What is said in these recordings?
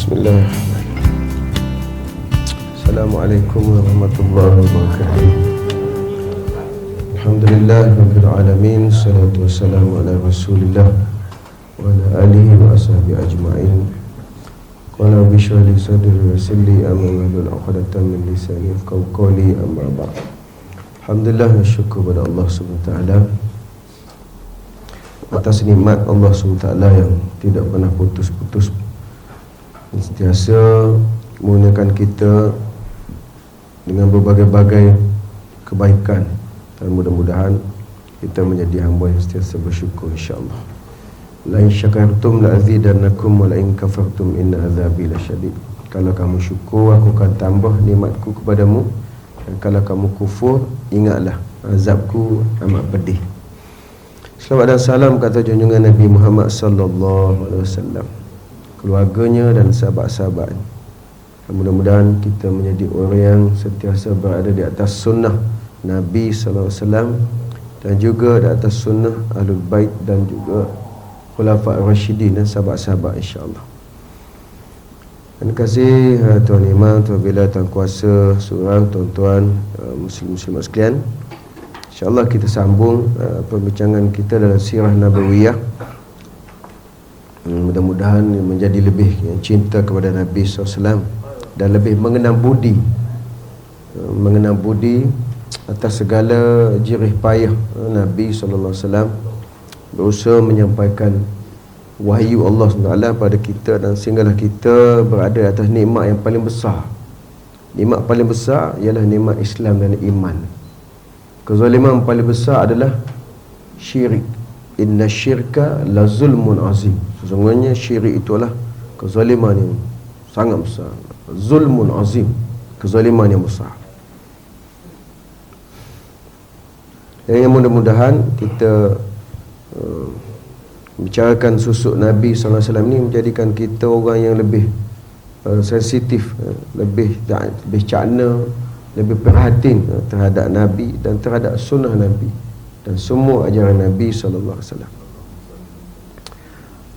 Bismillah. Assalamualaikum warahmatullahi wabarakatuh. Alhamdulillah rabbil alamin, salatu wassalamu ala Rasulillah wa ala alihi wa ashabihi ajma'in. Qala rabbi shrah li sadri wa yassir li amri wahlul 'uqdatam min lisani yafqahu qawli, amma ba'd. Alhamdulillah, syukur pada Allah Subhanahu wa taala atas nikmat Allah SWT yang tidak pernah putus-putus, sentiasa menggunakan kita dengan berbagai-bagai kebaikan, dan mudah-mudahan kita menjadi hamba yang sentiasa bersyukur, insya-Allah. La in syakartum la azidannakum wa la in kafartum inna azabi lasyadid. Kalau kamu syukur, aku akan tambah nikmatku kepadamu, dan kalau kamu kufur, ingatlah azabku amat pedih. Selamat dan salam kata junjungan Nabi Muhammad sallallahu alaihi wasallam, keluarganya dan sahabat-sahabatnya. Mudah-mudahan kita menjadi orang yang sentiasa berada di atas sunnah Nabi sallallahu alaihi wasallam, dan juga di atas sunnah Ahlul Bait dan juga Khulafa' Ar-Rasyidin dan sahabat-sahabat, insya-Allah. Terima kasih Tuan Imam, Tuan Bila, Tuan Kuasa, seorang tuan-tuan muslim-muslimat sekalian. InsyaAllah kita sambung perbincangan kita dalam sirah Nabawiyah. Mudah-mudahan menjadi lebih cinta kepada Nabi SAW dan lebih mengenal budi atas segala jerih payah Nabi SAW berusaha menyampaikan wahyu Allah SWT pada kita, dan sehinggalah kita berada atas nikmat yang paling besar. Nikmat paling besar ialah nikmat Islam dan iman. Kezaliman paling besar adalah syirik. Inna syirka la zulmun azim. Sesungguhnya syirik itulah kezaliman yang sangat besar. Zulmun azim, kezaliman yang besar. Dan yang mudah-mudahan kita bicarakan susuk Nabi SAW ini menjadikan kita orang yang lebih sensitif, lebih cakna, lebih perhatian terhadap Nabi dan terhadap sunnah Nabi dan semua ajaran Nabi SAW.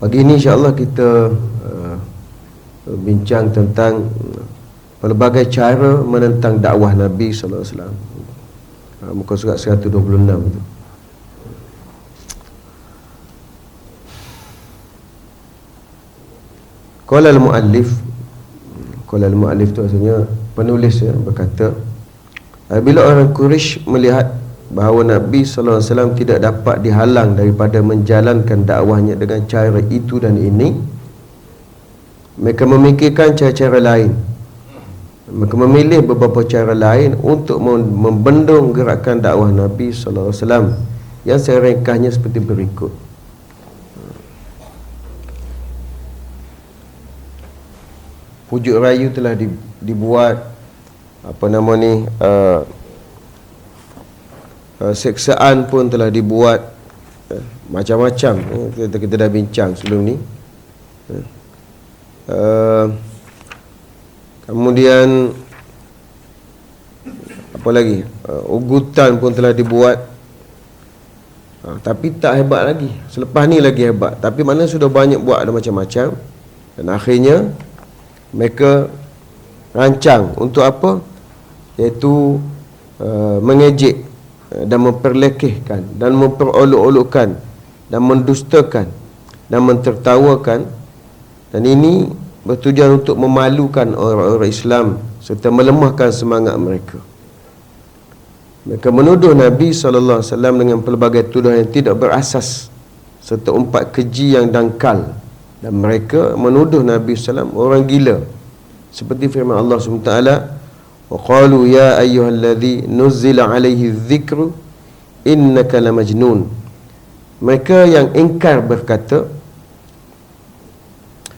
Pagi ini insya-Allah kita bincang tentang pelbagai cara menentang dakwah Nabi SAW. Muka surat 126 tu. Qala al-muallif tu maksudnya penulis berkata, bila orang Quraisy melihat bahawa Nabi SAW tidak dapat dihalang daripada menjalankan dakwahnya dengan cara itu dan ini, mereka memikirkan cara-cara lain. Mereka memilih beberapa cara lain untuk membendung gerakan dakwah Nabi SAW, yang saya ringkasnya seperti berikut. Pujuk rayu telah dibuat, seksaan pun telah dibuat, macam-macam. Kita dah bincang sebelum ni. Kemudian apa lagi, ugutan pun telah dibuat, tapi tak hebat lagi. Selepas ni lagi hebat, tapi mana sudah banyak buat, ada macam-macam. Dan akhirnya mereka rancang untuk apa? Iaitu mengejek dan memperlekehkan dan memperolok-olokkan dan mendustakan dan mentertawakan, dan ini bertujuan untuk memalukan orang-orang Islam serta melemahkan semangat mereka. Mereka menuduh Nabi SAW dengan pelbagai tuduhan yang tidak berasas serta umpat keji yang dangkal, dan mereka menuduh Nabi SAW orang gila, seperti firman Allah SWT, wa qalu ya ayyuhalladzi nuzzila alaihi dzikru innaka lamajnun. Mereka yang ingkar berkata,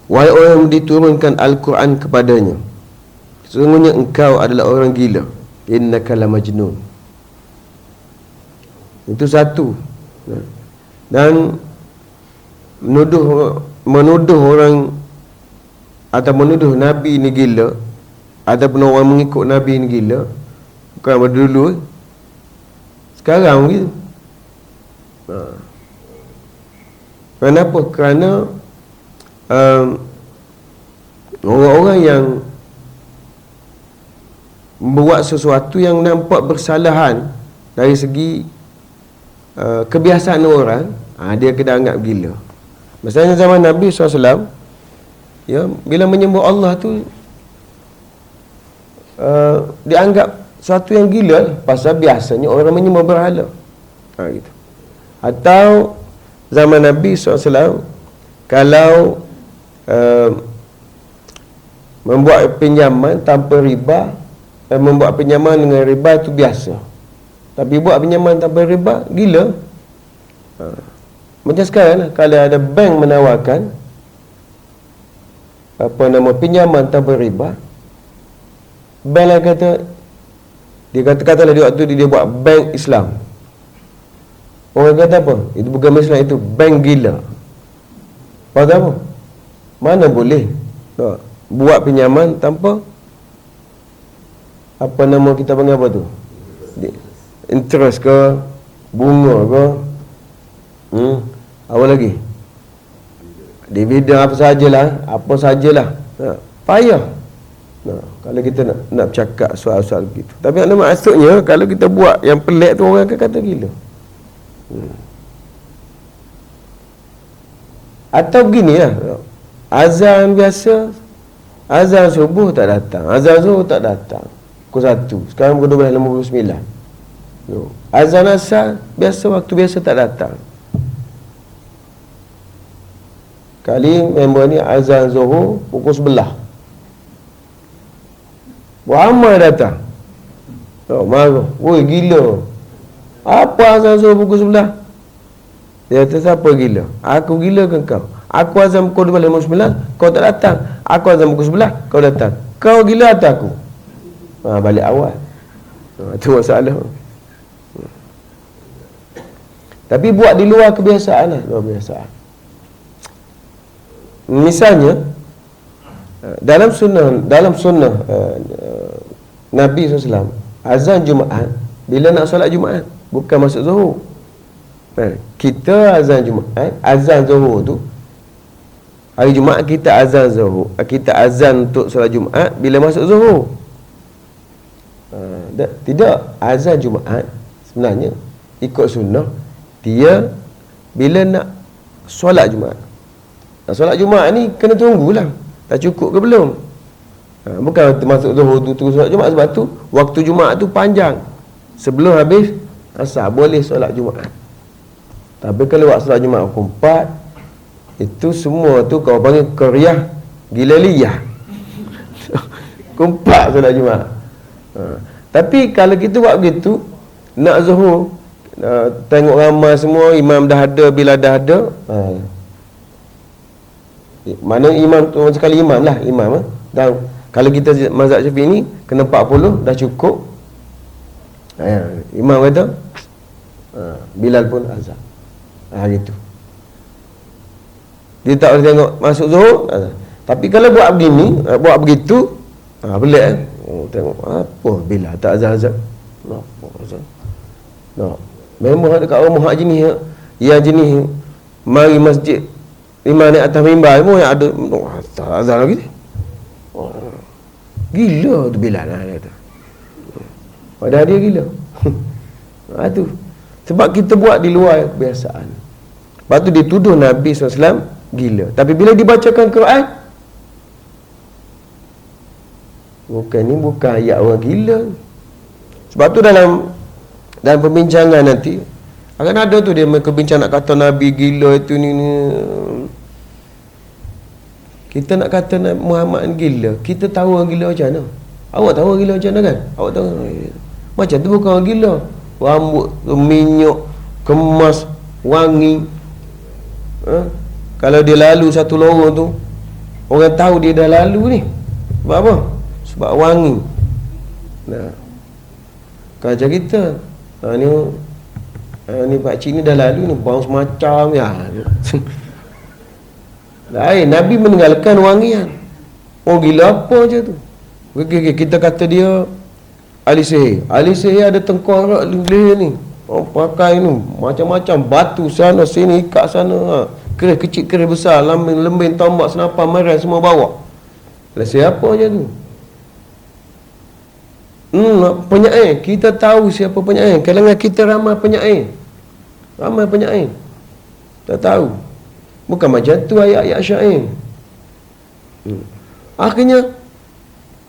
wahai orang yang diturunkan Al-Quran kepadanya, sesungguhnya engkau adalah orang gila. Innaka lamajnun. Itu satu. Dan menuduh orang atau menuduh Nabi ni gila, ataupun orang mengikut Nabi ni gila, bukan berdulu, sekarang gitu. Kenapa? Kerana Orang-orang yang buat sesuatu yang nampak bersalahan dari segi kebiasaan orang, dia kena anggap gila. Misalnya zaman Nabi SAW, ya, bila menyembah Allah tu dianggap sesuatu yang gila, pasal biasanya orang menyembah berhala. Gitu. Atau zaman Nabi SAW, kalau membuat pinjaman tanpa riba, membuat pinjaman dengan riba itu biasa. Tapi buat pinjaman tanpa riba, gila. Macam sekarang lah, kalau ada bank menawarkan pinjaman tanpa riba, bank lah kata, dia kata-katalah di waktu dia buat bank Islam. Orang kata apa? Itu bukan Islam, itu bank gila. Pasal apa? Mana boleh buat pinjaman tanpa kita panggil apa tu? Interest ke, bunga ke, apa lagi? Dividen apa sajalah. Payah. Kalau kita nak cakap soal-soal begitu. Tapi ada maksudnya, kalau kita buat yang pelik tu, orang akan kata gila. Atau beginilah, azan biasa, azan subuh tak datang, azan zuhur tak datang, pukul 1, sekarang pukul 12.59. Azan asar biasa, waktu biasa tak datang. Kali member ni azan zuhur pukul 11, ramai datang. Marah, woi gila, apa azan zuhur pukul 11? Dia kata, siapa gila? Aku gila ke kau? Aku azan pukul 12.59, kau tak datang. Aku azan pukul 11, kau datang. Kau gila atau aku? Balik awal. Itu masalah. Tapi buat di luar kebiasaan lah. Luar kebiasaan. Misalnya, dalam sunnah Nabi SAW, azan Jumaat, bila nak solat Jumaat, bukan masuk zuhur. Kita azan Jumaat, azan zuhur tu, hari Jumaat kita azan zuhur, kita azan untuk solat Jumaat bila masuk zuhur. Tidak, azan Jumaat sebenarnya ikut sunnah, dia bila nak solat Jumaat. Solat Jumaat ni kena tunggulah, tak cukup ke belum. Bukan masuk zuhur tu terus solat Jumaat. Sebab tu waktu Jumaat tu panjang, sebelum habis asar boleh solat Jumaat. Tapi kalau buat solat Jumaat pukul 4, itu semua tu kau panggil Korea Gilaliyah. Pukul 4 solat Jumaat. Tapi kalau kita buat begitu, nak zuhur, tengok ramai semua, imam dah ada, bila dah ada, mana imam tu sekali imam lah, dan kalau kita mazhab Syafi'i ni kena 40 dah cukup. Imam kata Bilal pun azan. Gitu. Dia tak boleh tengok masuk zuhur. Tapi kalau buat begini, buat begitu, pelik kan? Tengok apa Bilal tak azan-azan. Kenapa azan? Memang ada kat rumah hak jenis, yang jenis mari masjid, imam naik atas mimbar semua yang ada tak azan lagi ni. Gila tu Bilal lah, dia kata. Padahal dia gila. Tu sebab kita buat di luar kebiasaan. Lepas tu dia tuduh Nabi SAW gila. Tapi bila dibacakan Quran, bukan ayat orang gila. Sebab tu dalam perbincangan nanti akan ada tu dia berbincang nak kata Nabi gila itu ni. Kita nak kata Muhammad gila, kita tahu orang gila macam mana? Awak tahu orang gila macam mana kan? Awak tahu macam tu bukan orang gila. Rambut minyak, kemas, wangi. Kalau dia lalu satu lorong tu, orang tahu dia dah lalu ni. Sebab apa? Sebab wangi. Kalau macam kita, ni pakcik ni dah lalu ni, bau semacam ya. Lain, Nabi meninggalkan wangian. Oh gila apa je tu. Kita kata dia ahli sihir. Ahli sihir ada tengkorak leher ni. Pakai ni macam-macam batu sana sini, ikat sana. Keris kecil, keris besar, lembing, tombak, senapan, merah semua bawa. Lah siapa je tu? Penyair. Kita tahu siapa penyair. Kalangan kita ramai penyair. Ramai penyair. Tak tahu. Bukan macam tu ayat-ayat syair. Akhirnya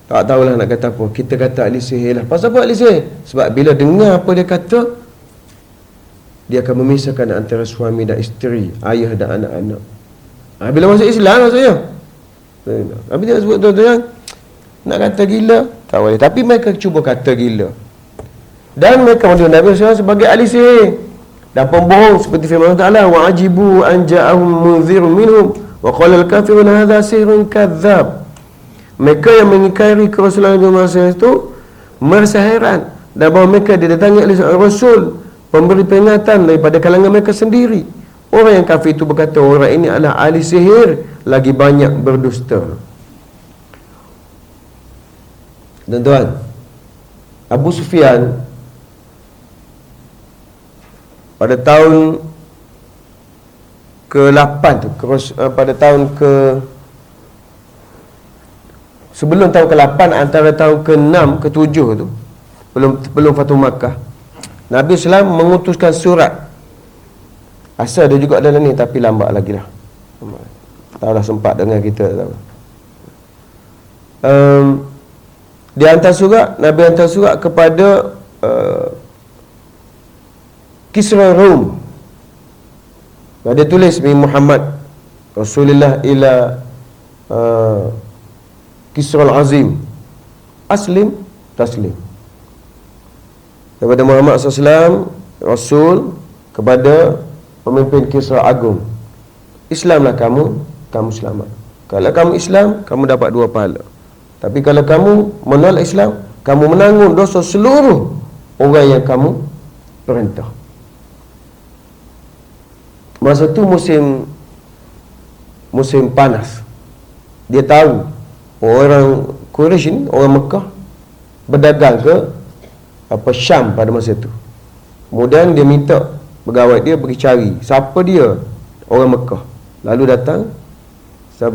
tak tahulah nak kata apa. Kita kata ahli sihir lah. Pasal apa ahli sihir? Sebab bila dengar apa dia kata, dia akan memisahkan antara suami dan isteri, ayah dan anak-anak. Bila masuk Islam maksudnya. Tapi dia sebut tuan-tuan, nak kata gila tak boleh. Tapi mereka cuba kata gila. Dan mereka menuduh Nabi SAW sebagai ahli sihir dan pembohong, seperti firman Allah Ta'ala, wa ajibu an ja'ahum munzirun minhum wa qala al-kafirun hadha sihrun kadzdzab. Mereka yang mengingkari kerasulan Nabi Muhammad itu merasa heran dan bahawa mereka didatangi oleh seorang Rasul pemberi peringatan daripada kalangan mereka sendiri. Orang yang kafir itu berkata, orang ini adalah ahli sihir, lagi banyak berdusta. Tuan-tuan, Abu Sufyan pada tahun ke-8 tu, pada tahun sebelum tahun ke-8, antara tahun ke-6 ke-7 tu, belum Fatu Makkah, Nabi SAW mengutuskan surat. Asal dia juga dalam ni, tapi lambat lagi lah. Tak dah sempat dengan kita. Dia hantar surat, Nabi hantar surat kepada Kisra Rum. Dia tulis bi Muhammad Rasulullah ila Kisra Al-Azim, aslim taslim. Daripada Muhammad SAW, Rasul, kepada pemimpin Kisra Agung, Islamlah kamu, kamu selamat. Kalau kamu Islam, kamu dapat 2 pahala. Tapi kalau kamu menolak Islam, kamu menanggung dosa seluruh orang yang kamu perintah. Masa tu musim panas. Dia tahu orang Quraisy ni, orang Mekah, berdagang ke Syam pada masa tu. Kemudian dia minta pegawai dia pergi cari siapa dia, orang Mekah. Lalu datang,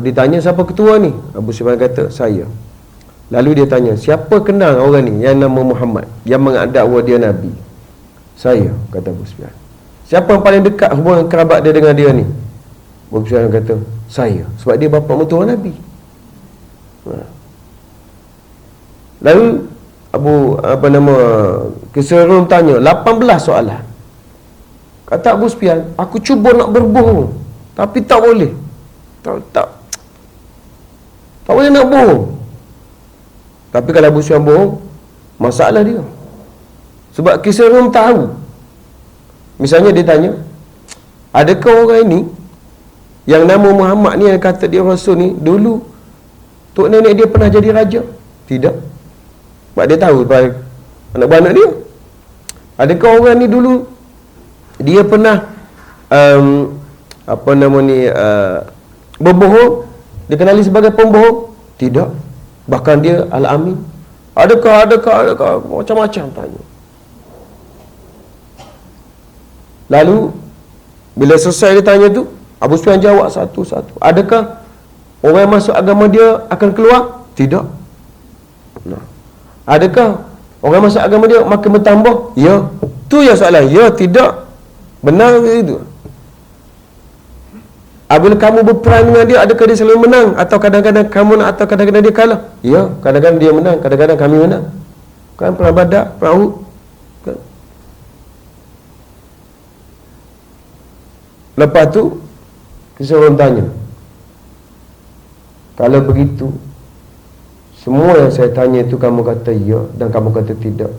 ditanya siapa ketua ni. Abu Sufyan kata, saya. Lalu dia tanya, siapa kenal orang ni yang nama Muhammad, yang mengandakwa dia Nabi? Saya, kata Abu Sufyan. Siapa yang paling dekat hubungan kerabat dia dengan dia ni? Abu Sufyan kata, saya. Sebab dia bapa mertua Nabi. Lalu Kisra Rum tanya 18 soalan. Kata Abu Sufyan, aku cuba nak berbohong, tapi tak boleh. Tak boleh nak bohong. Tapi kalau Abu Sufyan bohong, masalah dia. Sebab Kisra Rum tahu. Misalnya dia tanya, adakah orang ini yang nama Muhammad ni, yang kata dia Rasul ni, dulu tok nenek dia pernah jadi raja? Tidak. Sebab dia tahu anak-anak dia. Adakah orang ni dulu dia pernah berbohong, dikenali sebagai pembohong? Tidak. Bahkan dia Al-Amin. Adakah macam-macam tanya. Lalu bila selesai dia tanya tu, Abu Sufyan jawab satu-satu. Adakah orang yang masuk agama dia akan keluar? Tidak. Adakah orang yang masuk agama dia makin bertambah? Ya. Tu ya soalan. Ya, tidak. Benar ke itu? Apabila kamu berperang dengan dia, adakah dia selalu menang? Atau kadang-kadang kamu nak, atau kadang-kadang dia kalah? Ya, kadang-kadang dia menang, kadang-kadang kami menang. Kan perang Badar, perang Uhud. Kan? Lepas tu, seseorang tanya, kalau begitu, semua yang saya tanya itu kamu kata ya dan kamu kata tidak.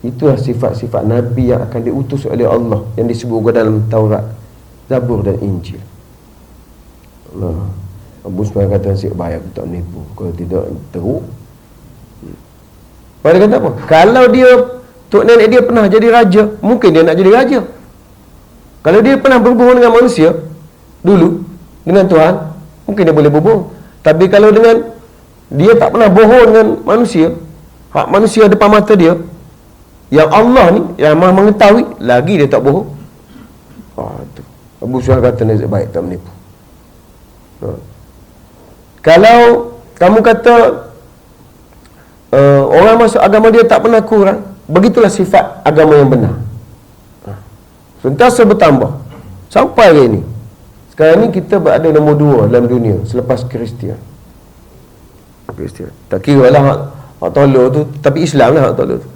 Itulah sifat-sifat Nabi yang akan diutus oleh Allah, yang disebut dalam Taurat, Zabur dan Injil. Abu Sufyan kata, nasib baik aku tak menipu, kalau tidak teruk. Pada kata apa? Kalau dia, tok nenek dia pernah jadi raja, mungkin dia nak jadi raja. Kalau dia pernah berbohong dengan manusia dulu, dengan Tuhan, mungkin dia boleh berbohong. Tapi kalau dengan dia tak pernah bohong dengan manusia, hak manusia depan mata dia, yang Allah ni, yang Maha mengetahui, lagi dia tak bohong. Tu. Abu Sufyan kata, nasib baik tak menipu. Kalau kamu kata orang masuk agama dia tak pernah kurang, begitulah sifat agama yang benar. Sentiasa bertambah sampai hari ini. Sekarang ni kita berada nombor 2 dalam dunia selepas Kristian. Tak kira lah hak tolong tu, tapi Islam lah hak tolong tu.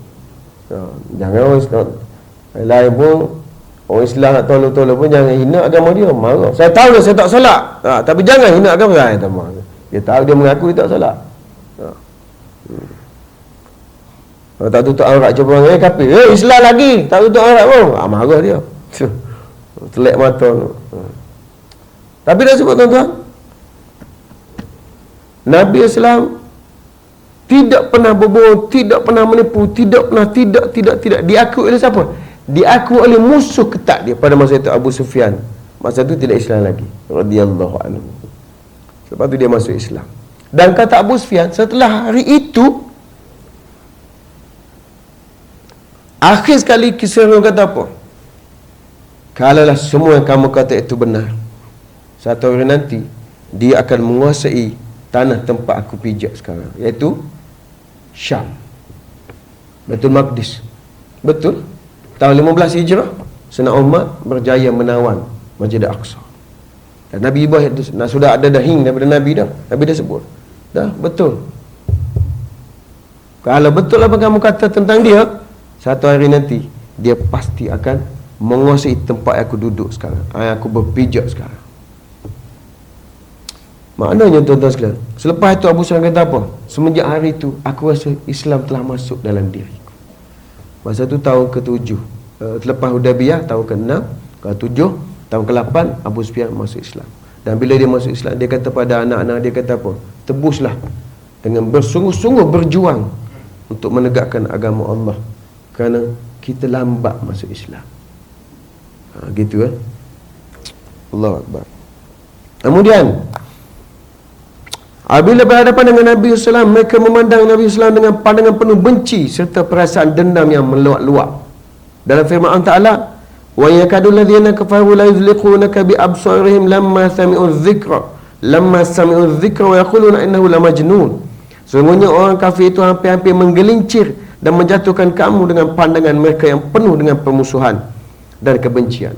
Jangan orang Islam lain pun, orang Islam nak tolong pun jangan hina agama dia. Marah. Saya tahu dah saya tak solat, tapi jangan hina agama saya. Dia tahu, dia mengaku dia tak solat. Kalau tak tutup aurat cuba orang kafir. Islam lagi tak tutup aurat pun. Marah dia. Telek mata. Tapi dah sebut tuan-tuan, Nabi Islam tidak pernah berbohong, tidak pernah menipu, tidak pernah tidak diakui oleh siapa? Diakui oleh musuh ketat dia pada masa itu, Abu Sufyan. Masa itu tidak Islam lagi, radhiyallahu anhu. Lepas tu dia masuk Islam. Dan kata Abu Sufyan, setelah hari itu, akhir sekali kisah dia kata apa? Kalaulah semua yang kamu kata itu benar, satu hari nanti dia akan menguasai tanah tempat aku pijak sekarang, iaitu Syam, Baitul Maqdis. Betul, tahun 15 Hijrah Sayyidina Umar berjaya menawan Masjid Al-Aqsa. Dan Nabi Ibrahim sudah ada dahing daripada Nabi dah. Nabi dah sebut dah, betul. Kalau betul apa kamu kata tentang dia, satu hari nanti dia pasti akan menguasai tempat yang aku duduk sekarang, yang aku berpijak sekarang. Maknanya tuan-tuan sekalian, selepas itu Abu Sufyan kata apa? Semenjak hari itu aku rasa Islam telah masuk dalam diriku. Masa itu tahun ke-7, selepas Hudaybiyah tahun ke-6, ke-7, tahun ke-8 Abu Sufyan masuk Islam. Dan bila dia masuk Islam, dia kata pada anak-anak dia, kata apa? Tebuslah dengan bersungguh-sungguh berjuang untuk menegakkan agama Allah, kerana kita lambat masuk Islam. Gitu kan. Allahu Akbar. Kemudian apabila berhadapan dengan Nabi SAW, mereka memandang Nabi SAW dengan pandangan penuh benci serta perasaan dendam yang meluap-luap. Dalam firman Allah Ta'ala, wa yakadul ladzina kafaru la yuzliqunaka bi absarihim lamma sami'u dzikra wa yaquluna innahu lamajnun. Sesungguhnya orang kafir itu hampir-hampir menggelincir dan menjatuhkan kamu dengan pandangan mereka yang penuh dengan permusuhan dan kebencian.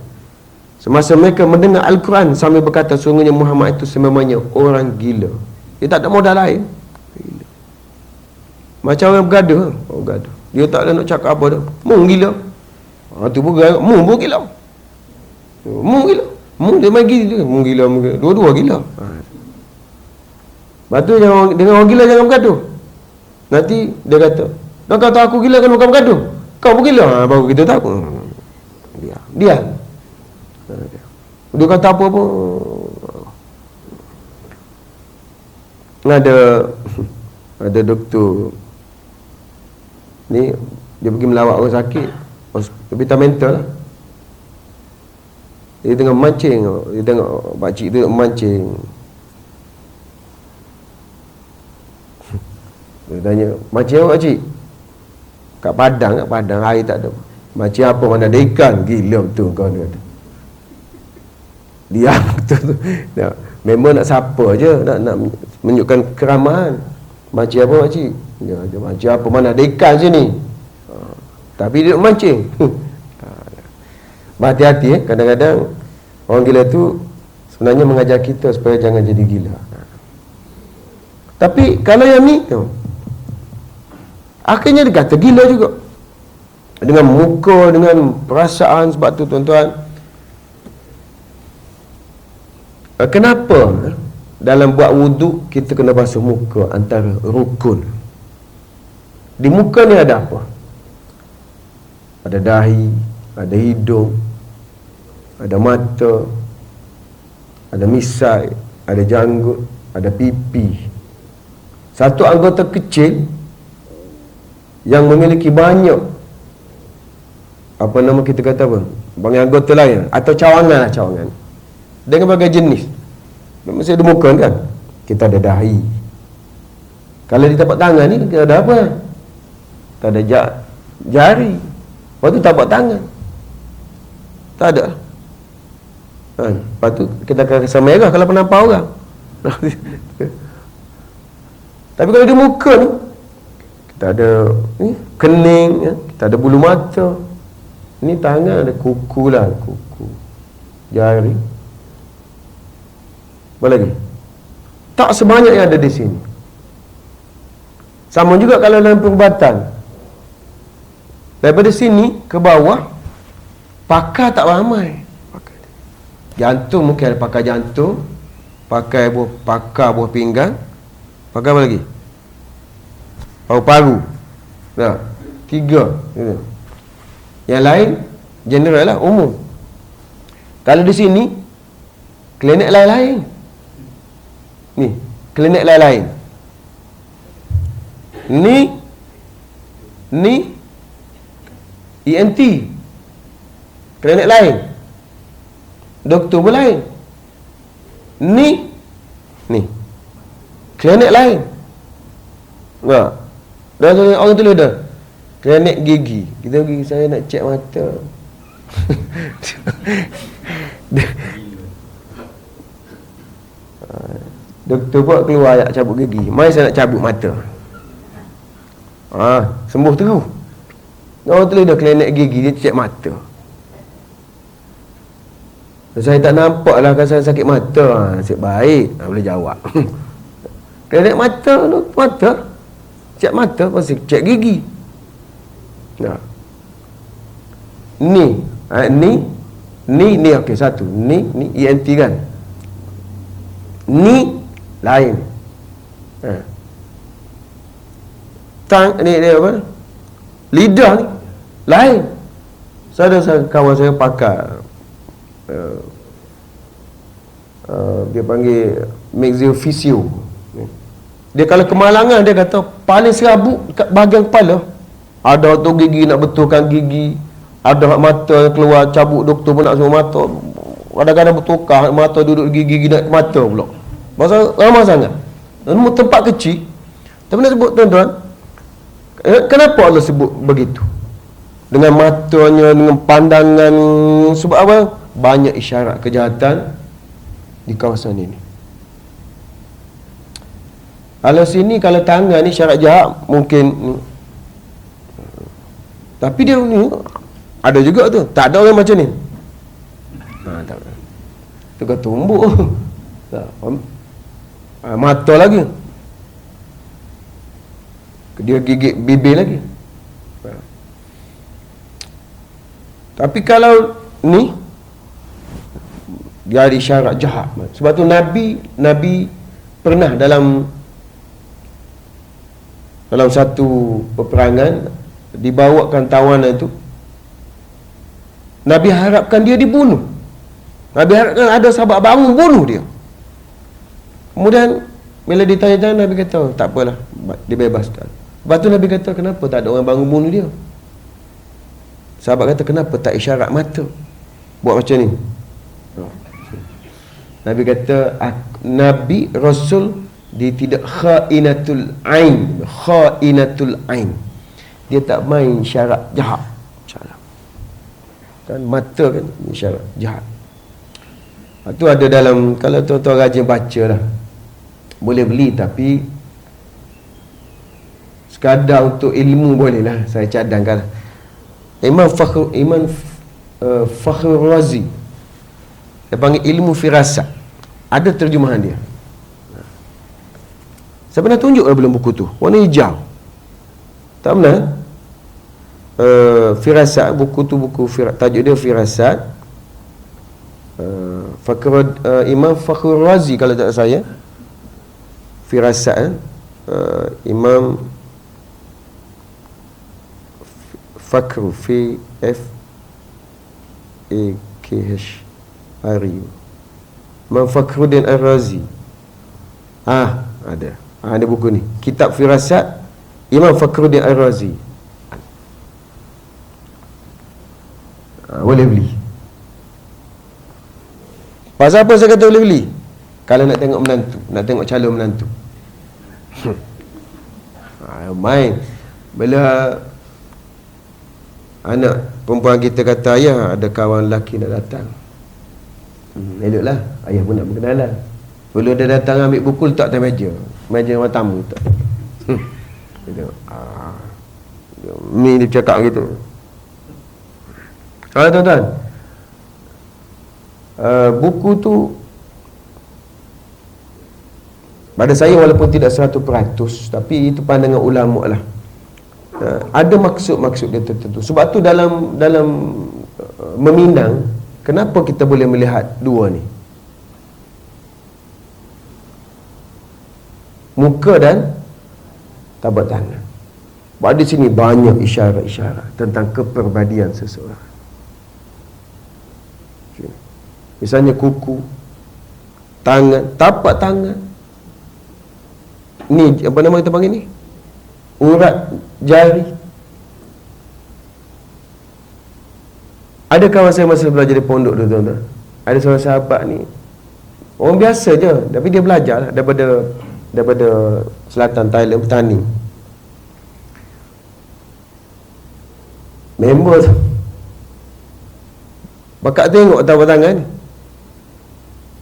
Semasa mereka mendengar Al-Quran sambil berkata, sesungguhnya Muhammad itu sememangnya orang gila. Dia tak ada modal lain. Gila. Macam orang bergaduh. Orang gaduh. Dia tak ada nak cakap apa dah. Mung gila. Tu pun gila. Mung pun gila. Mung gila. Mung dia main gila. Mung gila. Dua-dua gila. Lepas tu dengan orang gila jangan bergaduh. Nanti dia kata, dah kata aku gila kan bukan bergaduh. Kau pun gila. Baru kita tahu. Dia. Dia kata apa pun. Ada doktor ni, dia pergi melawat orang sakit, hospital mental lah. Dia tengah mancing, dia tengok pakcik tu mancing. Dia tanya, mancing apa pakcik? Kat padang, air tak ada. Mancing apa, mana ada ikan? Gila betul kau ni kata. Dia betul tu. Memang nak siapa je, nak menunjukkan keramahan. Mancing apa makcik? Dia mancing apa, mana ada ikan sini. Tapi dia mancing. Berhati-hati kadang-kadang orang gila tu sebenarnya mengajar kita supaya jangan jadi gila. Tapi kalau yang ni akhirnya dia kata gila juga, dengan muka, dengan perasaan. Sebab tu tuan-tuan, kenapa dalam buat wuduk kita kena basuh muka, antara rukun. Di muka ni ada apa? Ada dahi, ada hidung, ada mata, ada misai, ada janggut, ada pipi. Satu anggota kecil yang memiliki banyak, apa nama kita kata apa, banyak anggota lain, atau cawangan lah, cawangan dengan berbagai jenis. Mesti ada muka kan. Kita ada dahi. Kalau di tapak tangan ni kita ada apa? Kita ada jari. Lepas tu tapak tangan tak ada. Lepas tu kita akan kesan merah kalau penampar orang. Tapi kalau di muka ni, kita ada kening, kita ada bulu mata. Ni tangan ada kuku lah, kuku, jari. Apa lagi? Tak sebanyak yang ada di sini. Sama juga kalau dalam perubatan. Daripada sini ke bawah, pakar tak ramai. Jantung mungkin ada pakar jantung, pakar buah pinggang, pakar apa lagi? Paru-paru. Nah, 3. Yang lain general lah, umum. Kalau di sini klinik lain-lain. Ni, klinik lain-lain. Ni ENT. Klinik lain. Doktor pun lain. Ni klinik lain. Enggak. Dan orang tulis dah. Klinik gigi. Kita pergi, saya nak cek mata. Doktor pun keluar nak cabut gigi. Mai saya nak cabut mata. Sembuh terus. Orang tulis dah klinik gigi, dia cek mata. Saya tak nampak lah kan saya sakit mata. Nasib baik. Boleh jawab. Klinik mata tu, mata. Cek mata, pasal cek gigi. Nah. Ni okey, satu. Ni ENT kan. Ni lain. Tang ni dia apa? Lidah ni lain. Saya ada kawan saya pakar dia panggil maxillofacial. Dia kalau kemalangan, dia kata paling serabut kat bahagian kepala. Ada tu gigi nak betulkan gigi, ada mata keluar cabut, doktor pun nak semua mata. Kadang-kadang bertukar mata, duduk gigi nak mata pula. Pasal ramai sangat. Dan tempat kecil. Tapi nak sebut tuan-tuan, kenapa Allah sebut begitu? Dengan matanya, dengan pandangan. Sebab apa? Banyak isyarat kejahatan di kawasan ini. Kalau sini, kalau tangan ni syarat jahat mungkin, tapi dia ni ada juga tu. Tak ada orang macam ni. Tak ada. Tu kata tumbuk. Mata lagi. Dia gigit bibir lagi. Tapi kalau ni, dia ada isyarat jahat. Sebab tu Nabi pernah dalam satu peperangan, dibawakan tawanan itu, Nabi harapkan dia dibunuh. Nabi harapkan ada sahabat bangun bunuh dia. Kemudian bila ditanya-tanya, Nabi kata tak apalah, dibebaskan. Lepas tu Nabi kata, kenapa tak ada orang bangun bunuh dia? Sahabat kata, kenapa tak isyarat mata buat macam ni? Nabi kata, Nabi Rasul dia tidak khainatul ain. Khainatul ain, dia tak main syarat jahat. Kan mata kan syarat jahat. Itu ada dalam, kalau tuan-tuan rajin baca lah, boleh beli, tapi sekadar untuk ilmu boleh lah, saya cadangkan. Imam Fakhr Razi, dia panggil ilmu firasat, ada terjemahan dia. Saya pernah tunjuk dalam buku tu, warna hijau. Tak pernah? Firasat, buku tu tajuk dia Firasat. Imam Fakhr Razi kalau tak saya. Firasat, Imam Fakhr, F-A-K-H-R-U, Imam Fakhruddin Ar-Razi. Ada. Ada buku ni, Kitab Firasat, Imam Fakhruddin Ar-Razi. Boleh beli. Pasal apa saya kata boleh beli? Kalau nak tengok menantu, nak tengok calon menantu. Main. Bila anak perempuan kita kata, ayah ada kawan lelaki nak datang, eloklah, ayah pun nak berkenalan. Bila dia datang ambil buku, letak atas meja, meja orang tamu tak. Dia tengok, Mi dia cakap gitu. Tuan-tuan, buku tu pada saya walaupun tidak 100%, tapi itu pandangan ulama lah. Ada maksud-maksud dia tertentu. Sebab tu dalam meminang, kenapa kita boleh melihat dua ni? Muka dan tapak tangan. Pada sini banyak isyarat-isyarat tentang kepribadian seseorang. Misalnya kuku, tangan, tapak tangan. Ni apa nama kita panggil ni? Urat jari. Ada kawan saya masa belajar di pondok tu, tuan-tuan. Ada seorang sahabat ni, orang biasa je, tapi dia belajar lah daripada selatan Thailand, petani. Member tu bakal tengok tapak tangan ni.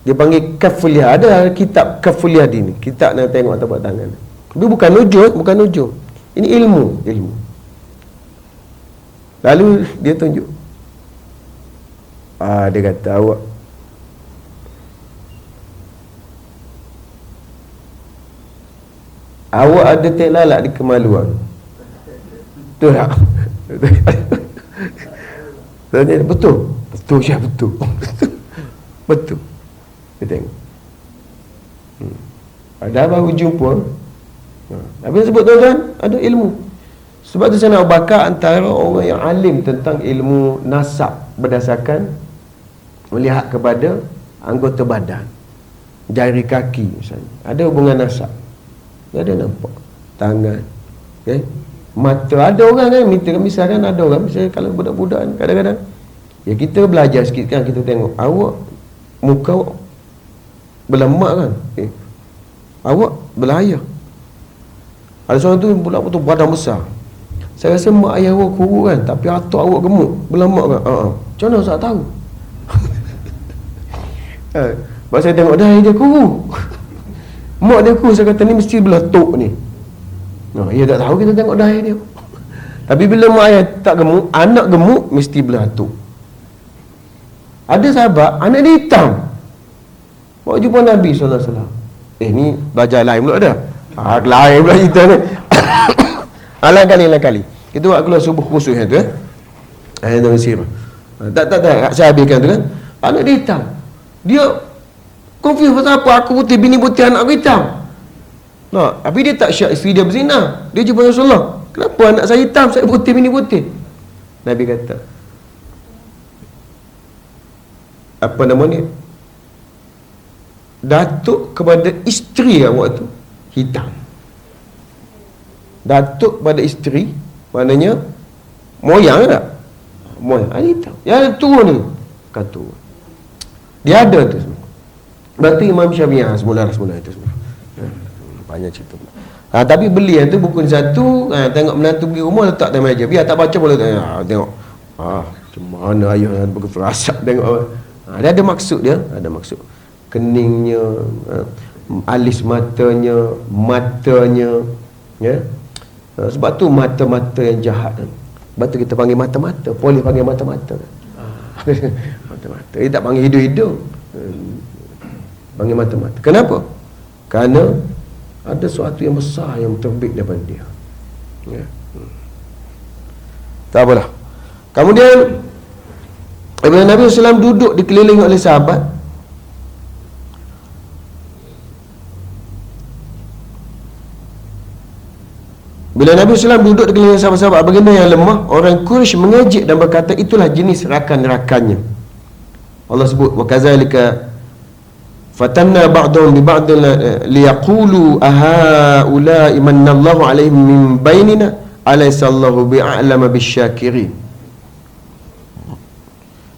Dia panggil kafuliah. Ada kitab kafuliah ni, kitab nak tengok tapak tangan. Tapi bukan nujum. Ini ilmu. Lalu dia tunjuk. Dia kata, awak ada tek lalak di kemaluan. Betul tak? Betul. Betul Syah, betul. Betul. Kita tengok. Dah baru jumpa. Tapi sebut tuan-tuan, ada ilmu. Sebab tu saya nak bakar antara orang yang alim tentang ilmu nasab berdasarkan melihat kepada anggota badan, jari kaki misalnya. Ada hubungan nasab. Ada nampak tangan, okay? Mata. Ada orang kan misalkan ada orang, misalnya kalau budak-budak kan, kadang-kadang ya kita belajar sikit kan, kita tengok awak, muka awak berlemak kan, okay? Awak belayar. Ada seorang tu pula tu badan besar. Saya rasa mak ayah awak kurus kan, tapi atuk awak gemuk, berlemak kan. Macam mana saya tahu? Sebab saya tengok dah dia kurus. Mak dia kurus, saya kata ni mesti belah tok ni. Ia tak tahu, kita tengok dahil dia. Tapi bila mak ayah tak gemuk, anak gemuk mesti belah tok. Ada sahabat anak dia hitam. Bawa jumpa Nabi SAW. Ni belajar lain pula dah. Lain pula cerita ni. Lain kali. Kita buat keluar subuh khusus yang tu ayat dalam sirah. Tak saya habiskan tu kan. Anak dia hitam. Dia confused pasal apa, aku putih, bini putih, anak aku hitam. Tapi dia tak syak isteri dia berzina. Dia jumpa Rasulullah. Kenapa anak saya hitam, saya putih, bini putih? Nabi kata, apa nama ni, datuk kepada isteri awak tu hitam. Datuk pada isteri maknanya moyang tak? Moyang hitam. Yang turun ni kan turun. Dia ada tu semua. Berarti Imam Syafi'i semula itu semua. Banyak cerita. Tapi beli yang tu buku satu, tengok menantu pergi rumah letak dalam meja. Biar tak baca boleh tengok. Macam mana ayah begitu rasa tengok. Dia ada maksud dia, ada maksud. Keningnya, alis matanya, ya. Sebab tu mata-mata yang jahat kan. Sebab tu kita panggil mata-mata. Polis panggil mata-mata kan. Mata-mata. Dia tak panggil hidung-hidung. Panggil mata-mata. Kenapa? Kerana ada sesuatu yang besar yang terbit daripada dia. Ya. Tak apalah. Kemudian bila Nabi SAW duduk dikelilingi oleh sahabat, bila Nabi SAW duduk dikelilingi sahabat-sahabat baginda yang lemah, orang Quraisy mengejek dan berkata, itulah jenis rakan-rakannya. Allah sebut, wa kadzalika fatanna ba'dhum bi ba'dhin liyaqulu ahaula'i manallahu 'alaihim min bainina alaysa Allahu bi'alama bisyakirin.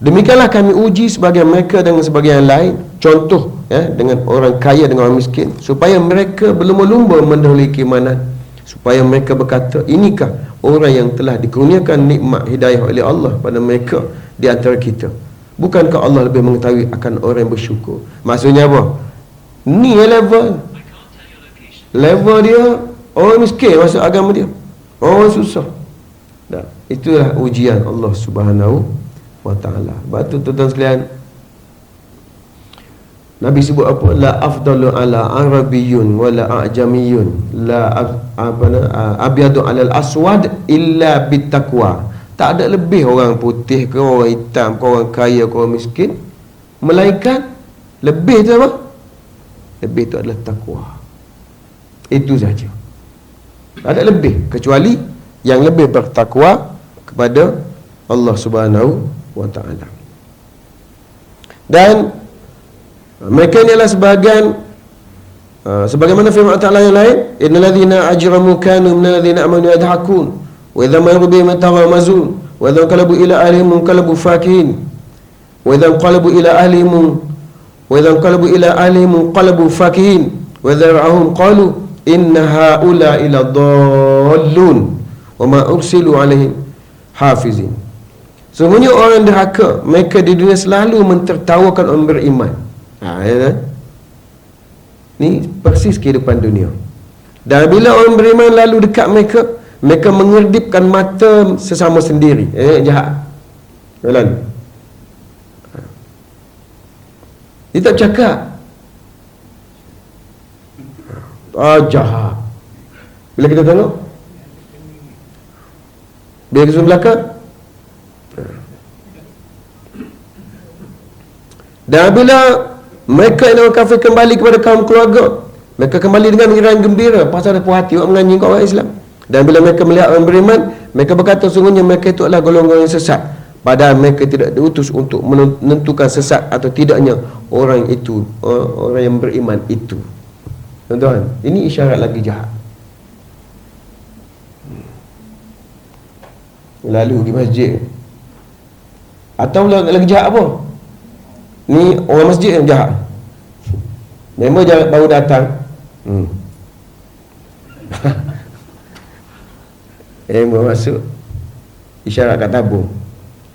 Demikianlah kami uji sebagian mereka dengan sebagian yang lain, contoh dengan orang kaya dengan orang miskin, supaya mereka berlumba-lumba mendahului keimanan, supaya mereka berkata, inikah orang yang telah dikurniakan nikmat hidayah oleh Allah pada mereka di antara kita? Bukankah Allah lebih mengetahui akan orang yang bersyukur? Maksudnya apa? Ni level dia Orang miskin masuk agama dia. Orang susah. Dah, itulah ujian Allah Subhanahu wa taala. Sebab tu tuan-tuan sekalian, Nabi sebut apa? La afdalu ala arabiyyun wala a'jamiyyun la abyadu alal aswad illa bittaqwa. Tak ada lebih orang putih ke orang hitam ke orang kaya ke orang miskin, melainkan lebih tu apa? Lebih tu adalah takwa. Itu saja. Tak ada lebih kecuali yang lebih bertakwa kepada Allah Subhanahu wa taala. Dan mereka ini adalah sebahagian sebagaimana firman Allah Taala yang lain, innal ladzina ajramu kanu minal ladzina amanu yadhakun wa idza maru bihim yataghamazun wa idza qalabu ila ahlihim qalabu fakihin wa idza qalabu ila ahlihim qalabu fakihin wa idza ra'ahum qalu inna haula ila dhallun wa ma ursilu alaihim hafizin. Semuanya orang derhaka, mereka di dunia selalu mentertawakan orang beriman. Ya. Ni persis kehidupan dunia. Dan bila orang beriman lalu dekat mereka, mereka mengerdipkan mata sesama sendiri. Jahat. Lalu dia tak cakap jahat. Bila kita tengok, bila kita belakang, dan bila mereka yang orang kafir kembali kepada kaum keluarga, mereka kembali dengan iran gembira pasal ada puas hati orang menyanyi kat orang Islam. Dan bila mereka melihat orang beriman, mereka berkata sungguhnya mereka itu adalah golongan yang sesat, padahal mereka tidak diutus untuk menentukan sesat atau tidaknya orang itu, orang yang beriman itu. Tuan-tuan, ini isyarat lagi jahat. Lalu di masjid, atau lagi jahat apa? Ni orang masjid yang jahat. Member baru datang. Member masuk, isyarat kat tabung.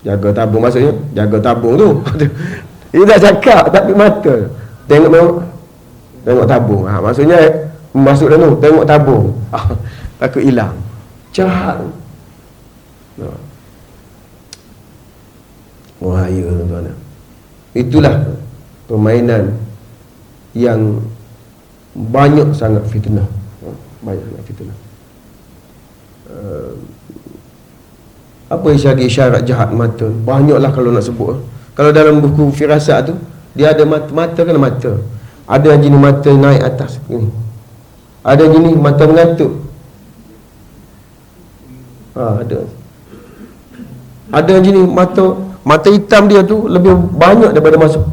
Jaga tabung, maksudnya jaga tabung tu. Dia tak cakap tapi mata. Tengok tabung. Maksudnya masuk dalam tu, tengok tabung. Takut hilang. Jahat. Wahaya tuan-tuan. Itulah permainan yang banyak sangat fitnah. Banyak sangat fitnah. Apa isyarat jahat mata? Banyaklah kalau nak sebut. Kalau dalam buku firasat tu, dia ada mata kena mata. Ada yang jenis mata naik atas ni. Ada jenis mata mengantuk. Ada yang jenis mata hitam dia tu lebih banyak daripada masuk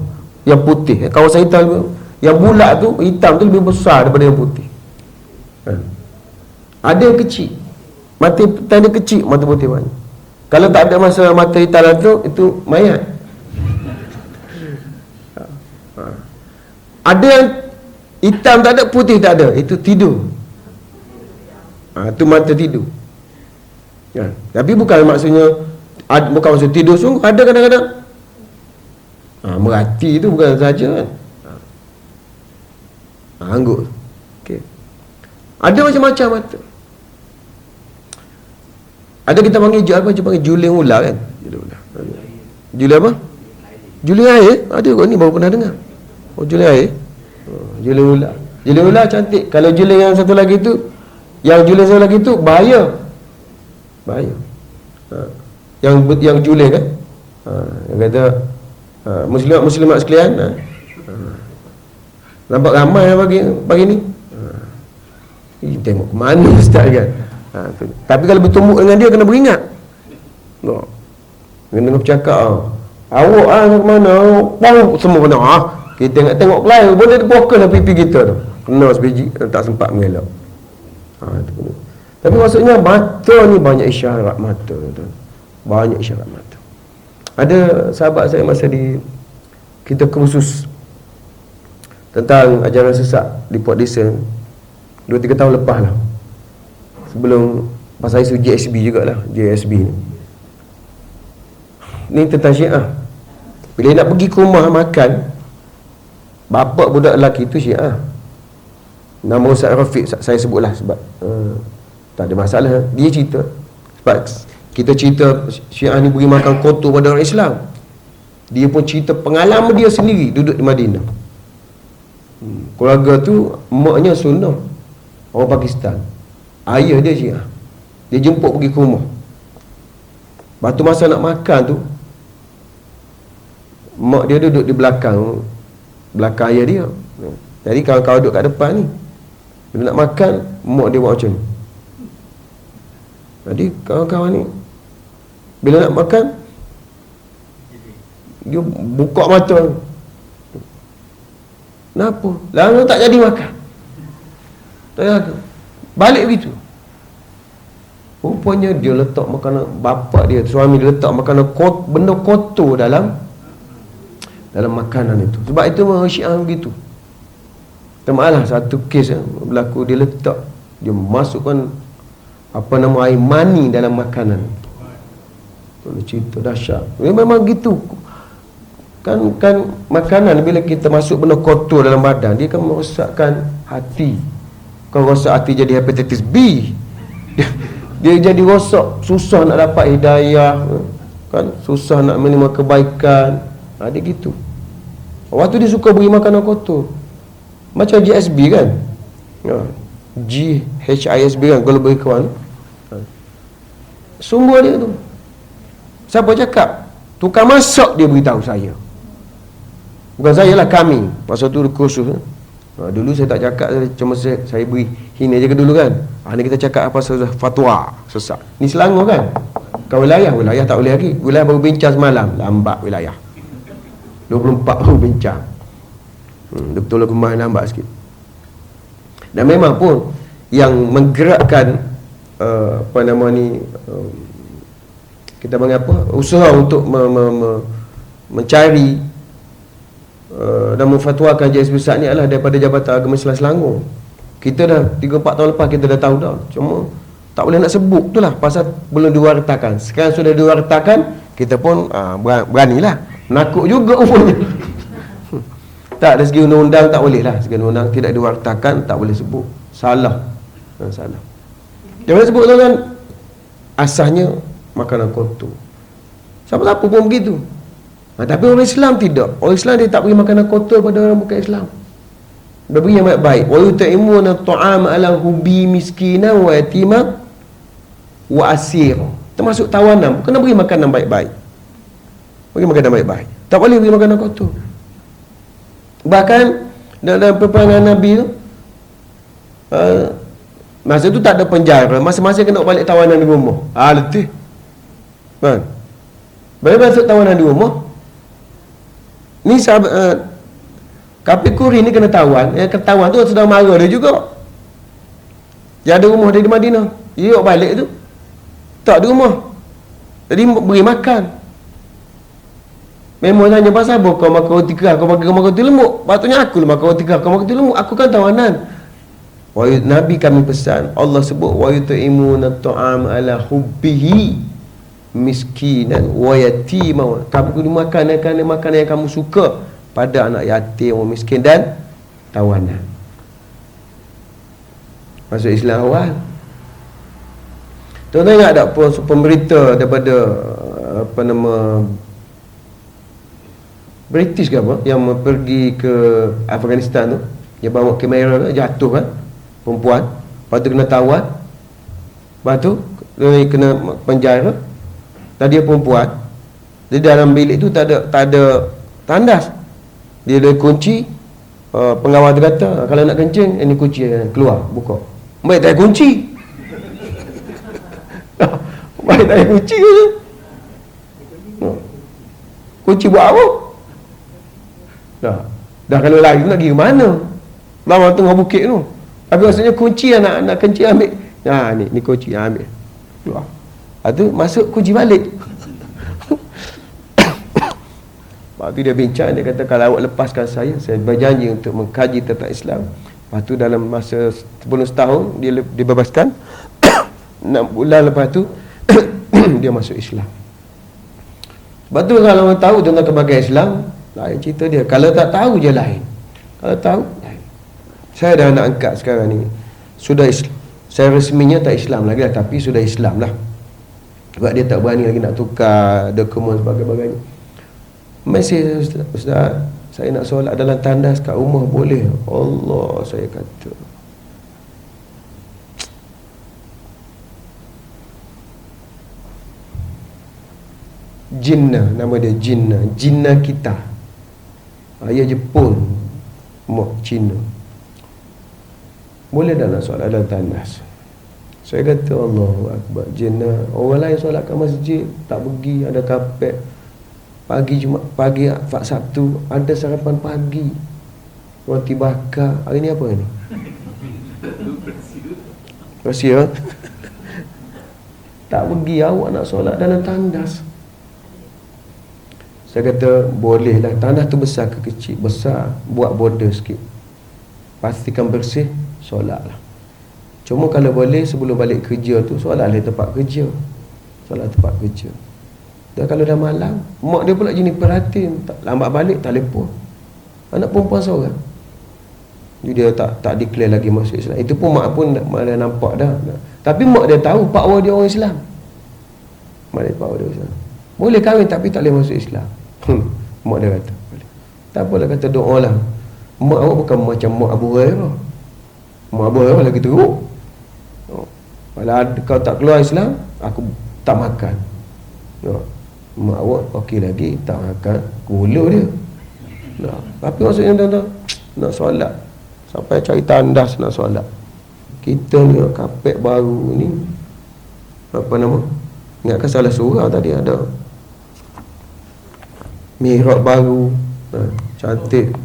yang putih. Kawasan hitam yang bulat tu, hitam tu lebih besar daripada yang putih. Ada yang kecil, mata hitam dia kecil, mata putih banyak. Kalau tak ada masa mata hitam tu, itu mayat. Ada yang hitam tak ada, putih tak ada, itu tidur. Itu mata tidur. Tapi bukan maksudnya, bukan maksud tidur sungguh. Ada kadang-kadang merati tu bukan saja kan. Angguk. Okay. Ada macam-macam mata. Ada kita panggil apa? Kita panggil juling ular kan. Juling apa? Juling air. Ada kot ni, baru pernah dengar. Juling air. Juling ular. Juling ular cantik. Kalau juling yang satu lagi tu, yang juling satu lagi tu bahaya. Yang juling kan. Yang kata muslimat sekalian, nampak ramai pagi ni. Tengok ke mana ustaz kan. Tapi kalau bertumbuk dengan dia, kena beringat. Kena bercakap, awak ke mana, semua kena. Kita tengok kelai, boleh terpokan lah pipi kita tu. Kena sebiji, tak sempat mengelak. Tapi maksudnya mata ni banyak isyarat mata tu. Banyak isyarat mata. Ada sahabat saya masa di kita kursus tentang ajaran sesat di Port Dickson 2-3 tahun lepas lah, sebelum pasal isu JSB jugalah. JSB ni tentang Syiah. Bila nak pergi ke rumah makan, bapa budak lelaki tu Syiah, Nama Ustaz Rafiq saya sebutlah sebab tak ada masalah. Dia cerita sebab kita cerita Syiah ni beri makan kotor pada orang Islam. Dia pun cerita pengalaman dia sendiri duduk di Madinah. Keluarga tu maknya Sunnah, orang Pakistan. Ayah dia Syiah. Dia jemput pergi ke rumah. Lepas tu masa nak makan tu, mak dia duduk di belakang ayah dia. Jadi kawan-kawan duduk kat depan ni, bila nak makan, mak dia buat macam ni. Jadi kawan-kawan ni bila nak makan, dia buka mata. Kenapa? Lalu tak jadi makan. Tak jadi. Balik begitu. Rupanya dia letak makanan, bapak dia, suami dia letak makanan benda kotor dalam makanan itu. Sebab itu Syiah begitu. Malah satu kes berlaku, dia letak, dia masukkan air mani dalam makanan. Kalau cerita dahsyat. Dia memang gitu. Kan makanan bila kita masuk benda kotor dalam badan, dia akan merosakkan hati. Kalau rosak hati jadi hepatitis B. Dia jadi rosak, susah nak dapat hidayah, kan, susah nak menerima kebaikan. Dia gitu. Waktu dia suka beri makanan kotor. Macam GSB kan, GHISB kan, kalau beri kawan. Sumber dia tu, siapa cakap? Tukang masak dia beritahu saya. Bukan saya lah, kami. Masa tu kursus. Dulu saya tak cakap, cuma saya beri hina je ke dulu kan. Ni kita cakap apa sahaja fatwa sesat. Ni Selangor kan. Kau wilayah tak boleh lagi. Wilayah baru bincang semalam, lambat wilayah 24 baru bincang. Dia betul aku main lambat sikit. Dan memang pun yang menggerakkan kita panggil apa, usaha untuk mencari dan memfatwakan JSB Saat ni adalah daripada Jabatan Agama Islam Selangor. Kita dah 3-4 tahun lepas kita dah tahu dah, cuma tak boleh nak sebut tu lah, pasal belum diwartakan. Sekarang sudah diwartakan, kita pun beranilah, nakut juga umumnya. Tak, dari segi undang-undang tak boleh lah. Segi undang-undang tidak diwartakan, tak boleh sebut. Salah. Salah. Jangan sebut tu kan, asasnya makanan kotor. Siapa-siapa pun begitu. Tapi orang Islam tidak. Orang Islam dia tak beri makanan kotor pada orang bukan Islam. Dia beri yang baik-baik. Wa yut'imuna at'ama ala hubbi miskina wa yatima wa asir. Termasuk tawanan, kena beri makanan baik-baik. Beri makanan baik-baik. Tak boleh beri makanan kotor. Bahkan dalam peperangan Nabi tu, masa tu tak ada penjara, masa-masa kena balik tawanan di rumah. Letih kan? Bila masuk tawanan di rumah ni, sahabat Kapit Kuri ni kena tawan. Ketahuan tu sedang marah dia juga. Dia ada rumah dia di Madinah, dia balik tu tak di rumah, jadi beri makan. Memang tanya pasal apa kau makan roti kerah, kau makan roti lembut. Patutnya aku lah makan roti kerah, kau makan roti lembut. Aku kan tawanan. Nabi kami pesan, Allah sebut wa yut'imuna at'ama ala hubbihi miskinan wa yatima. Kamu kena makan makanan yang kamu suka pada anak yatim, orang miskin dan tawanan. Masuk Islam awal. Tuan-tuan ingat tak pemberita daripada British ke apa, yang pergi ke Afghanistan tu, dia bawa kamera jatuh kan, perempuan, lepas tu kena tawar, lepas tu dia kena penjara. Tadi dia perempuan, di dalam bilik tu tak ada tandas, dia ada kunci. Pengawal tu kata, kalau nak kencing, ini kunci keluar, buka. Baik tak ada kunci. Baik tak ada kunci ke? Kunci buat apa? Dah kalau lari nak pergi ke mana? Lama tengah bukit tu. Tapi maksudnya kunci yang nak kencing ambil. Ni kunci, ambil. Keluar. Lepas tu masuk, kunci balik. Lepas tu dia bincang, dia kata kalau awak lepaskan saya berjanji untuk mengkaji tentang Islam. Lepas tu dalam masa sebelum setahun dia dibebaskan. 6 bulan lepas tu dia masuk Islam. Sebab tu kalau orang tahu tentang kebahagiaan Islam, lain cerita dia. Kalau tak tahu je lain. Kalau tahu lain. Saya ada anak angkat sekarang ni, sudah saya resminya tak Islam lagi lah, tapi sudah Islam lah. Sebab dia tak berani lagi nak tukar dokumen sebagainya. Mesej, Ustaz, saya nak solat dalam tandas kat rumah boleh? Allah, saya kata, Jinnah, nama dia Jinnah, Jinnah kita, ayah Jepun, mak Cina. Boleh dah nak solat dalam tandas? Saya kata, Allahu Akbar, Jinnah. Orang lain solat kat masjid tak pergi, ada kapet. Pagi pagi Sabtu ada sarapan pagi, roti bakar. Hari ni apa ni? Rahsia. Tak pergi, awak nak solat dalam tandas. Saya kata, boleh lah. Tandas tu besar ke kecil? Besar, buat border sikit, pastikan bersih, solat lah. Cuma kalau boleh sebelum balik kerja tu, solat lah tempat kerja. Solat tempat kerja. Dan kalau dah malam, mak dia pula jenis perhatian, lambat balik, telefon. Anak perempuan seorang. Jadi dia tak declare lagi masuk Islam. Itu pun mak pun dah nampak dah. Tapi mak dia tahu pak awak dia orang Islam. Mak dia pak awak dia Islam. Boleh kahwin tapi tak boleh masuk Islam. Mak dia kata boleh. Tak apalah, kata doa lah. Mak awak bukan macam mak Abu Hurairah. Mak Abu Hurairah lagi teruk. Kalau kau tak keluar Islam, aku tak makan. Mak awak okey lagi, tak makan, gula dia. Tapi maksudnya tuan-tuan, nak solat sampai cari tandas nak solat. Kita ni kapet baru ni, apa nama, ingatkan salah surah tadi, ada mihrab baru, cantik,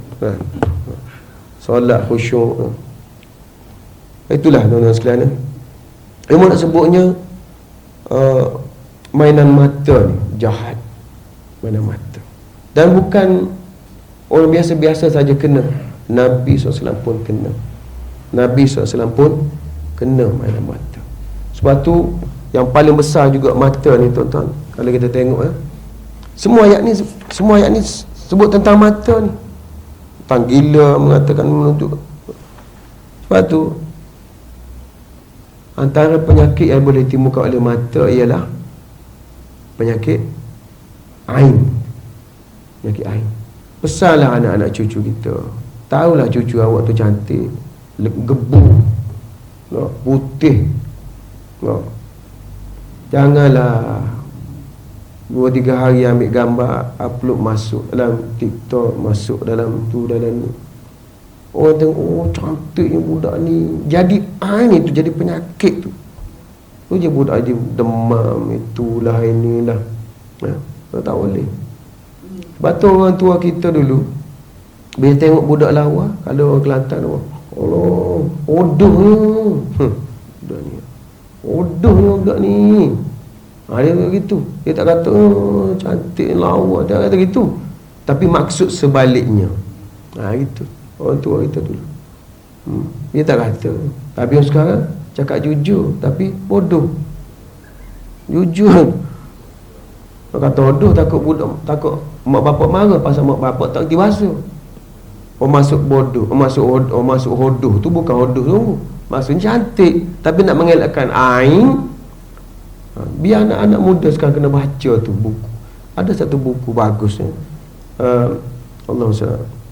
solat khusyuk. Itulah tuan-tuan sekalian. Ilmu nak sebutnya mainan mata ni jahat, mainan mata. Dan bukan orang biasa-biasa saja kena, Nabi SAW pun kena. Nabi SAW pun kena mainan mata. Sebab tu yang paling besar juga mata ni tuan-tuan, kalau kita tengok semua ayat ni sebut tentang mata ni, tentang gila, mengatakan menunjuk. Sebab tu antara penyakit yang boleh ditimbulkan oleh mata ialah penyakit ain. Penyakit ain. Besarlah anak-anak cucu kita, tahulah cucu awak tu cantik, gebu, putih. Janganlah 2-3 hari ambil gambar, upload masuk dalam TikTok, masuk dalam tu, dalam ni. Orang tengok, oh cantiknya budak ni. Jadi ain itu jadi penyakit tu. Tu je budak je demam, itulah, inilah. Tak boleh. Sebab tu orang tua kita dulu, bila tengok budak lawa, kalau orang Kelantan, Allah, bodohnya. Budak ni, bodohnya budak ni. Dia kata gitu. Dia tak kata, oh cantik lawa. Dia kata gitu. Tapi maksud sebaliknya. Gitu orang tua kita dulu. Dia tak kata. Tapi yang sekarang cakap jujur tapi bodoh. Jujur. Kata bodoh, takut budak, takut mak bapak marah pasal mak bapak tak kerti bahasa. Masuk bodoh, masuk hodoh tu bukan hodoh tu. Maksudnya cantik tapi nak mengelakkan ain. Biar anak-anak muda sekarang kena baca tu buku. Ada satu buku bagusnya. Allah SWT.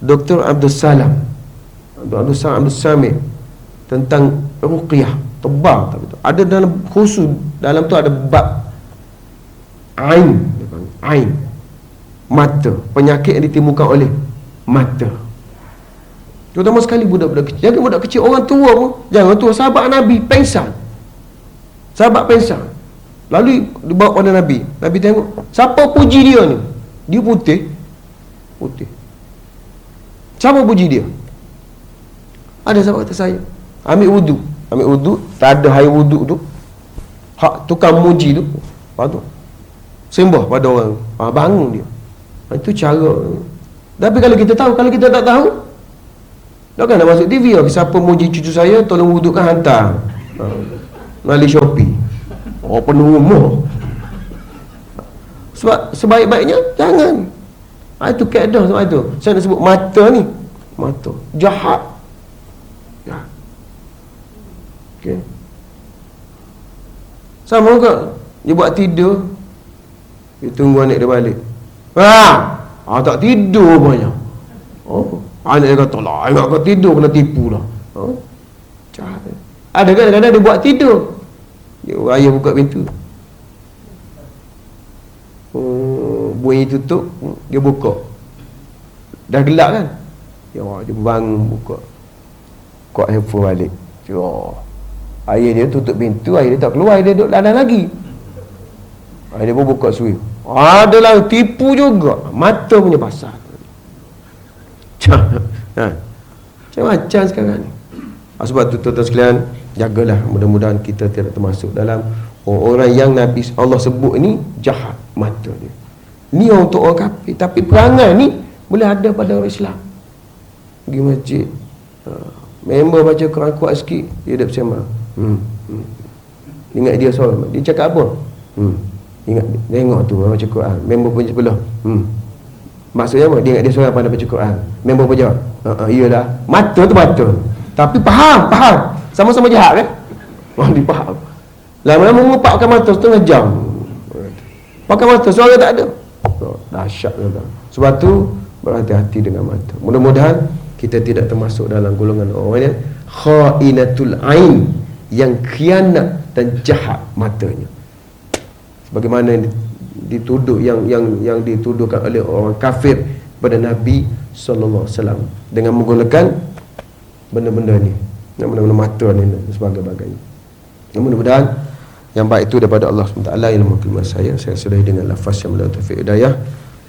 Dr. Abdul Salam Abdul Samit tentang ruqyah, tebal tapi tu. Ada dalam khusus, dalam tu ada bab ain, mata, penyakit yang ditimbulkan oleh mata. Terutama sekali budak-budak kecil. Jangan budak kecil, orang tua pun jangan. Tua sahabat Nabi pengsan. Sahabat pengsan. Lalu dibawa oleh Nabi. Nabi tengok, siapa puji dia ni? Dia putih. Siapa puji dia? Ada sahabat kata, saya ambil wudu, tak ada air wudu tu, hak tukang muji tu, lepas tu sembah pada orang, bangun dia. Itu cara. Tapi kalau kita tahu, kalau kita tak tahu, takkan nak masuk TV lah. Siapa muji cucu saya, tolong wudukan, hantar melalui Shopee. Penuh rumah. Sebab sebaik-baiknya jangan. Itu kaedah sebab itu. Saya nak sebut mata ni, mata jahat. Sama juga dia buat tidur, dia tunggu anak dia balik. Tak tidur banyak. Anak dia kata lah, ingat kau tidur kena tipu lah. Jahat. Ada kadang-kadang dia buat tidur, ayah buka pintu, bunyi tutup, dia buka, dah gelap kan, dia bangun buka, kok handphone balik. Ayah dia tutup pintu, ayah dia tak keluar, ayah dia duduk dalam lagi. Ayah dia pun buka swing. Adalah tipu juga, mata punya pasal. Macam-macam sekarang ni. Sebab tu tuan-tuan sekalian, jagalah, mudah-mudahan kita tidak termasuk dalam orang yang Nabi Allah sebut ni jahat mata dia. Ni untuk orang kafir, tapi perangai ni boleh ada pada orang Islam. Pergi masjid, member baca Quran kuat sikit, dia dah bersama. Ingat dia seorang, dia cakap apa? Ingat, tengok tu baca Quran, member punya sebelah. Maksudnya apa? Dia ingat dia seorang pandai baca Quran, member pun jawab, iyalah, mata tu mata, tapi faham, sama-sama jahat kan? Dia faham. Lama-lama mengupakkan mata setengah jam, pakai mata suara tak ada. Dahsyat tuan. Sebab tu berhati-hati dengan mata. Mudah-mudahan kita tidak termasuk dalam golongan orang yang khainatul ain, yang khianat dan jahat matanya. Sebagaimana dituduh yang dituduhkan oleh orang kafir pada Nabi sallallahu alaihi wasallam dengan menggunakan benda-benda ni, benda-benda mata ni dan sebagainya. Mudah-mudahan yang baik itu daripada Allah SWT. Ilmu kelima saya sudahi dengan lafaz yang melayu taufiq hidayah.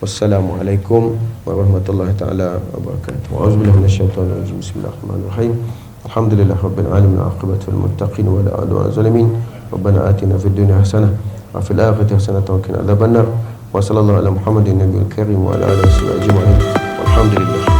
Wassalamualaikum warahmatullahi taala wabarakatuh. A'udzubillahi minasyaitonir rajim. Bismillahirrahmanirrahim. Alhamdulillahirabbil alamin, aqibatul muttaqin wa la adwa zalimin. Rabbana atina fid dunya hasanah wa fil akhirati hasanah wa qina adzabannar. Wa sallallahu ala Muhammadin nabiyil karim wa ala alihi wa sahbihi ajma'in. Walhamdulillah.